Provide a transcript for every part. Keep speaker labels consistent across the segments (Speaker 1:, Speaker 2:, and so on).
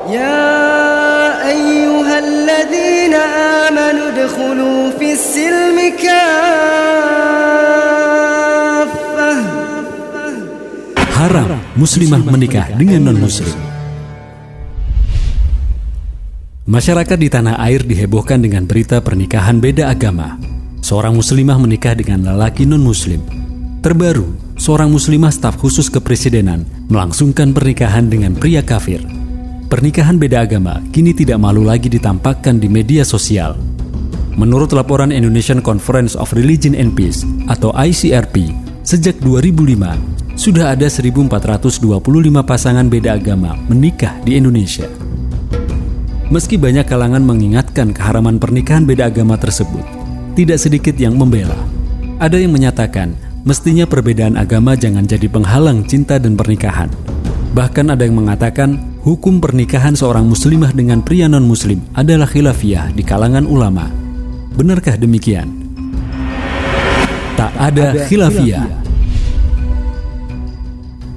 Speaker 1: يا أيها الذين آمنوا ادخلوا في السلم كافة.
Speaker 2: Haram muslimah menikah dengan non-muslim. Masyarakat di tanah air dihebohkan dengan berita pernikahan beda agama. Seorang muslimah menikah dengan lelaki non-muslim. Terbaru, seorang muslimah staf khusus kepresidenan melangsungkan pernikahan dengan pria kafir. Pernikahan beda agama kini tidak malu lagi ditampakkan di media sosial. Menurut laporan Indonesian Conference of Religion and Peace atau ICRP, sejak 2005 sudah ada 1.425 pasangan beda agama menikah di Indonesia. Meski banyak kalangan mengingatkan keharaman pernikahan beda agama tersebut, tidak sedikit yang membela. Ada yang menyatakan, mestinya perbedaan agama jangan jadi penghalang cinta dan pernikahan. Bahkan ada yang mengatakan, hukum pernikahan seorang muslimah dengan pria non-muslim adalah khilafiyah di kalangan ulama. Benarkah demikian? Tak ada khilafiyah.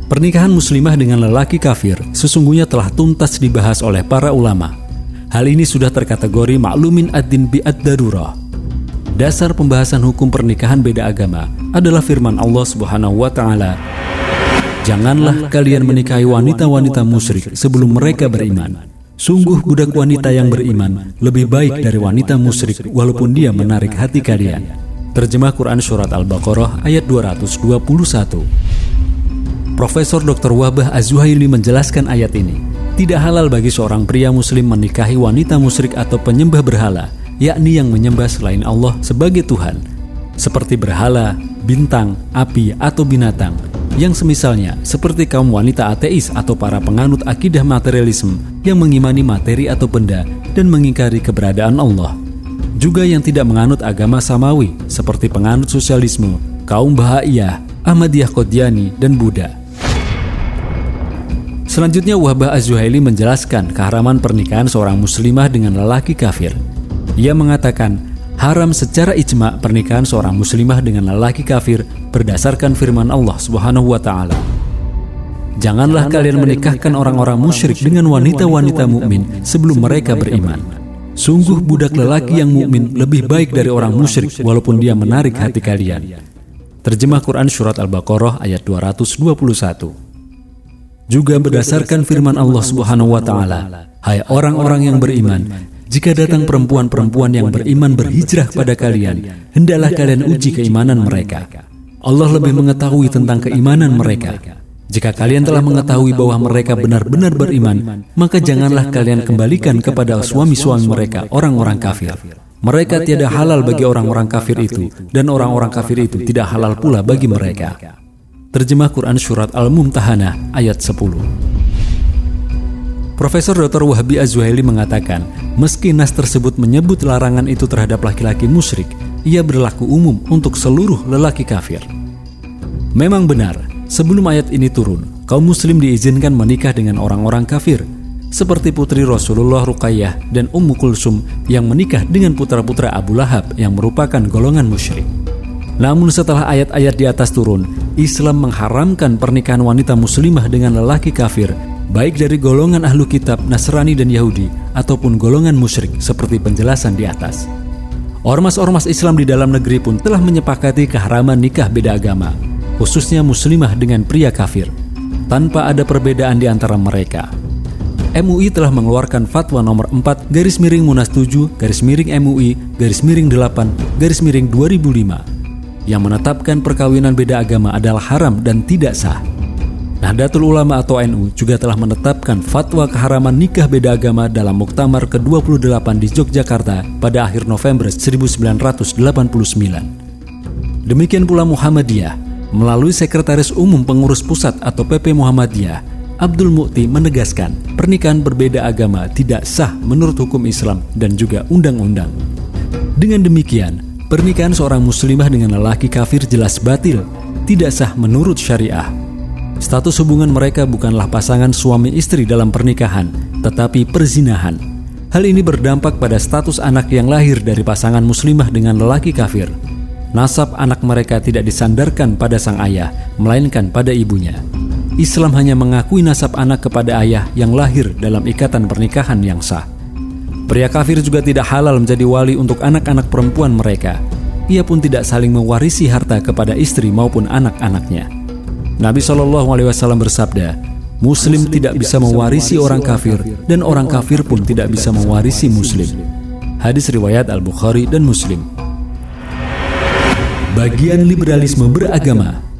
Speaker 2: Pernikahan muslimah dengan lelaki kafir sesungguhnya telah tuntas dibahas oleh para ulama. Hal ini sudah terkategori maklumin ad-din bi'ad-darurah. Dasar pembahasan hukum pernikahan beda agama adalah firman Allah Subhanahu wa Ta'ala, "Janganlah kalian menikahi wanita-wanita musyrik sebelum mereka beriman. Sungguh budak wanita yang beriman lebih baik dari wanita musyrik walaupun dia menarik hati kalian." Terjemah Quran Surat Al-Baqarah ayat 221. Profesor Dr. Wahbah Az-Zuhaili menjelaskan ayat ini. Tidak halal bagi seorang pria muslim menikahi wanita musyrik atau penyembah berhala, yakni yang menyembah selain Allah sebagai Tuhan, seperti berhala, bintang, api, atau binatang, yang semisalnya seperti kaum wanita ateis atau para penganut akidah materialisme yang mengimani materi atau benda dan mengingkari keberadaan Allah. Juga yang tidak menganut agama samawi seperti penganut sosialisme, kaum Bahaiyah, Ahmadiyah Qadiani, dan Buddha. Selanjutnya Wahbah Az-Zuhaili menjelaskan keharaman pernikahan seorang muslimah dengan lelaki kafir. Ia mengatakan, haram secara ijma pernikahan seorang muslimah dengan lelaki kafir berdasarkan firman Allah Subhanahu wa Ta'ala. Janganlah kalian menikahkan orang-orang musyrik dengan wanita-wanita mukmin sebelum mereka beriman. Sungguh budak lelaki yang mukmin lebih baik dari orang musyrik walaupun dia menarik hati kalian. Terjemah Quran Surat Al-Baqarah ayat 221. Juga berdasarkan firman Allah Subhanahu wa Ta'ala, hai orang-orang yang beriman, jika datang perempuan-perempuan yang beriman berhijrah pada kalian, hendaklah kalian uji keimanan mereka. Allah lebih mengetahui tentang keimanan mereka. Jika kalian telah mengetahui bahwa mereka benar-benar beriman, maka janganlah kalian kembalikan kepada suami-suami mereka, orang-orang kafir. Mereka tiada halal bagi orang-orang kafir itu, dan orang-orang kafir itu tidak halal pula bagi mereka. Terjemah Quran Surat Al-Mumtahanah ayat 10. Profesor Dr. Wahbi Az-Zuhaili mengatakan, meski nas tersebut menyebut larangan itu terhadap laki-laki musyrik, ia berlaku umum untuk seluruh lelaki kafir. Memang benar, sebelum ayat ini turun, kaum muslim diizinkan menikah dengan orang-orang kafir, seperti putri Rasulullah Ruqayyah dan Ummu Kulsum yang menikah dengan putra-putra Abu Lahab yang merupakan golongan musyrik. Namun setelah ayat-ayat di atas turun, Islam mengharamkan pernikahan wanita muslimah dengan lelaki kafir, baik dari golongan ahlu kitab, Nasrani dan Yahudi, ataupun golongan musyrik seperti penjelasan di atas. Ormas-ormas Islam di dalam negeri pun telah menyepakati keharaman nikah beda agama, khususnya muslimah dengan pria kafir, tanpa ada perbedaan di antara mereka. MUI telah mengeluarkan fatwa nomor 4-MUI-MUI-8-2005 yang menetapkan perkawinan beda agama adalah haram dan tidak sah. Nahdlatul Ulama atau NU juga telah menetapkan fatwa keharaman nikah beda agama dalam Muktamar ke-28 di Yogyakarta pada akhir November 1989. Demikian pula Muhammadiyah, melalui Sekretaris Umum Pengurus Pusat atau PP Muhammadiyah, Abdul Mu'ti menegaskan pernikahan berbeda agama tidak sah menurut hukum Islam dan juga undang-undang. Dengan demikian, pernikahan seorang muslimah dengan lelaki kafir jelas batil, tidak sah menurut syariah. Status hubungan mereka bukanlah pasangan suami istri dalam pernikahan, tetapi perzinahan. Hal ini berdampak pada status anak yang lahir dari pasangan muslimah dengan lelaki kafir. Nasab anak mereka tidak disandarkan pada sang ayah, melainkan pada ibunya. Islam hanya mengakui nasab anak kepada ayah yang lahir dalam ikatan pernikahan yang sah. Pria kafir juga tidak halal menjadi wali untuk anak-anak perempuan mereka. Ia pun tidak saling mewarisi harta kepada istri maupun anak-anaknya. Nabi SAW bersabda, Muslim tidak bisa mewarisi orang kafir dan orang kafir pun tidak bisa mewarisi Muslim. Hadis riwayat Al-Bukhari dan Muslim. Bagian liberalisme beragama.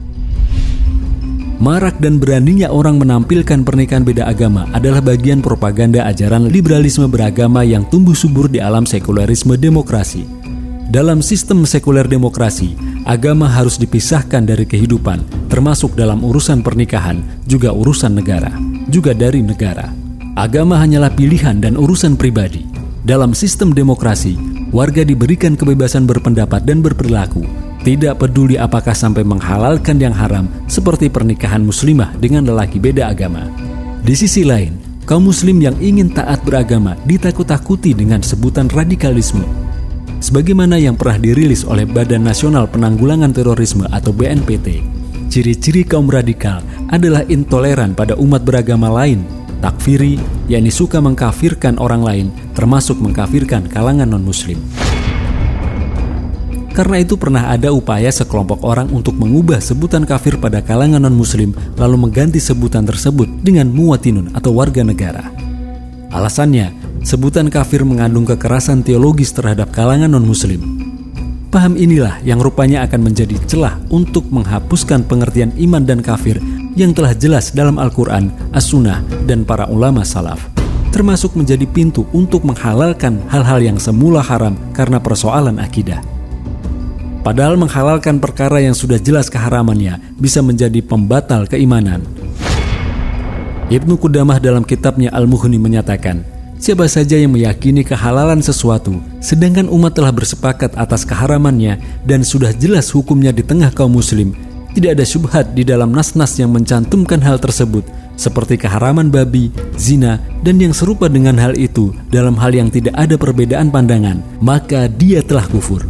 Speaker 2: Marak dan beraninya orang menampilkan pernikahan beda agama adalah bagian propaganda ajaran liberalisme beragama yang tumbuh subur di alam sekularisme demokrasi. Dalam sistem sekuler demokrasi, agama harus dipisahkan dari kehidupan, termasuk dalam urusan pernikahan, juga urusan negara, juga dari negara. Agama hanyalah pilihan dan urusan pribadi. Dalam sistem demokrasi, warga diberikan kebebasan berpendapat dan berperilaku, tidak peduli apakah sampai menghalalkan yang haram seperti pernikahan muslimah dengan lelaki beda agama. Di sisi lain, kaum muslim yang ingin taat beragama ditakut-takuti dengan sebutan radikalisme. Sebagaimana yang pernah dirilis oleh Badan Nasional Penanggulangan Terorisme atau BNPT, ciri-ciri kaum radikal adalah intoleran pada umat beragama lain, takfiri, yakni suka mengkafirkan orang lain, termasuk mengkafirkan kalangan non-muslim. Karena itu pernah ada upaya sekelompok orang untuk mengubah sebutan kafir pada kalangan non-muslim lalu mengganti sebutan tersebut dengan muwatinun atau warga negara. Alasannya, sebutan kafir mengandung kekerasan teologis terhadap kalangan non-muslim. Paham inilah yang rupanya akan menjadi celah untuk menghapuskan pengertian iman dan kafir yang telah jelas dalam Al-Quran, As-Sunnah, dan para ulama salaf, termasuk menjadi pintu untuk menghalalkan hal-hal yang semula haram karena persoalan akidah. Padahal menghalalkan perkara yang sudah jelas keharamannya bisa menjadi pembatal keimanan. Ibnu Qudamah dalam kitabnya Al-Mughni menyatakan, siapa saja yang meyakini kehalalan sesuatu, sedangkan umat telah bersepakat atas keharamannya dan sudah jelas hukumnya di tengah kaum muslim, tidak ada syubhat di dalam nas-nas yang mencantumkan hal tersebut, seperti keharaman babi, zina, dan yang serupa dengan hal itu dalam hal yang tidak ada perbedaan pandangan, maka dia telah kufur.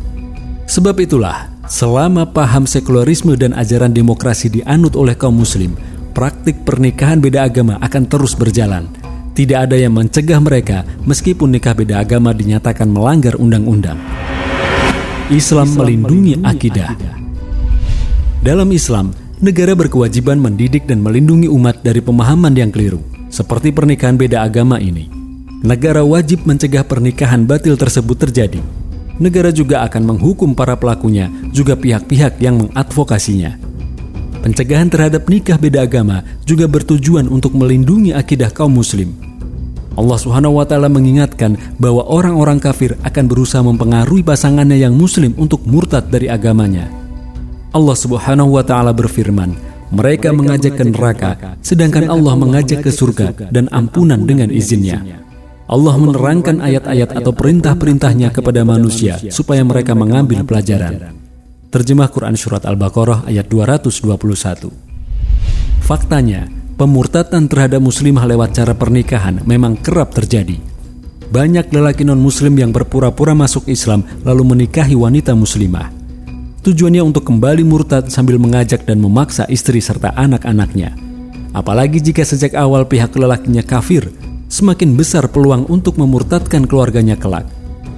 Speaker 2: Sebab itulah, selama paham sekularisme dan ajaran demokrasi dianut oleh kaum muslim, praktik pernikahan beda agama akan terus berjalan. Tidak ada yang mencegah mereka meskipun nikah beda agama dinyatakan melanggar undang-undang. Islam melindungi akidah. Dalam Islam, negara berkewajiban mendidik dan melindungi umat dari pemahaman yang keliru, seperti pernikahan beda agama ini. Negara wajib mencegah pernikahan batil tersebut terjadi. Negara juga akan menghukum para pelakunya, juga pihak-pihak yang mengadvokasinya. Pencegahan terhadap nikah beda agama juga bertujuan untuk melindungi akidah kaum muslim. Allah SWT mengingatkan bahwa orang-orang kafir akan berusaha mempengaruhi pasangannya yang muslim untuk murtad dari agamanya. Allah SWT berfirman, mereka mengajak ke neraka, sedangkan Allah mengajak ke surga dan ampunan dengan izinnya. Allah menerangkan ayat-ayat atau perintah-perintahnya kepada manusia supaya mereka mengambil pelajaran. Terjemah Quran Surat Al-Baqarah ayat 221. Faktanya, pemurtadan terhadap muslimah lewat cara pernikahan memang kerap terjadi. Banyak lelaki non-muslim yang berpura-pura masuk Islam lalu menikahi wanita muslimah. Tujuannya untuk kembali murtad sambil mengajak dan memaksa istri serta anak-anaknya. Apalagi jika sejak awal pihak lelakinya kafir, semakin besar peluang untuk memurtadkan keluarganya kelak.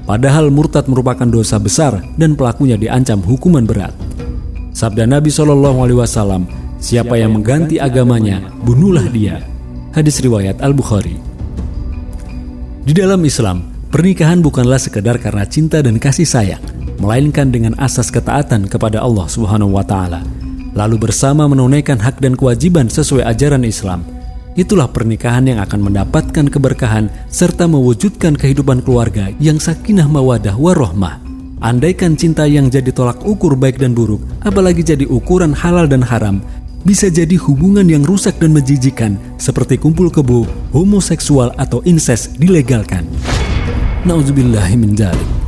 Speaker 2: Padahal murtad merupakan dosa besar dan pelakunya diancam hukuman berat. Sabda Nabi SAW, siapa yang mengganti agamanya, bunuhlah dia. Hadis riwayat Al-Bukhari. Di dalam Islam, pernikahan bukanlah sekedar karena cinta dan kasih sayang, melainkan dengan asas ketaatan kepada Allah SWT, lalu bersama menunaikan hak dan kewajiban sesuai ajaran Islam. Itulah pernikahan yang akan mendapatkan keberkahan serta mewujudkan kehidupan keluarga yang sakinah mawadah warohmah. Andaikan cinta yang jadi tolak ukur baik dan buruk, apalagi jadi ukuran halal dan haram, bisa jadi hubungan yang rusak dan menjijikan seperti kumpul kebo, homoseksual atau insest dilegalkan. Nauzubillahi min dzalik.